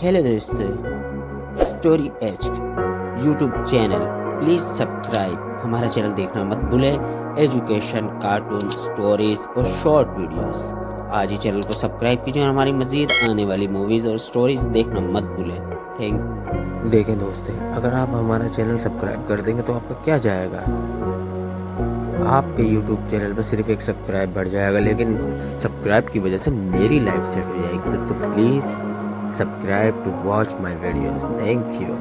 Hello दोस्तों, story H YouTube channel please subscribe. हमारा channel देखना मत भूलें। एजुकेशन, कार्टून, स्टोरीज और शॉर्ट वीडियोस। आज ही चैनल को सब्सक्राइब कीजिए और हमारी मज़ीद आने वाली मूवीज़ और स्टोरीज देखना मत भूलें। थैंक। देखें दोस्तों, अगर आप हमारा चैनल सब्सक्राइब कर देंगे तो आपका क्या जाएगा। आपके YouTube चैनल पर सिर्फ एक सब्सक्राइब बढ़ जाएगा, लेकिन सब्सक्राइब की वजह से मेरी लाइफ सेट हो जाएगी। दोस्तों please subscribe to watch my videos. Thank you.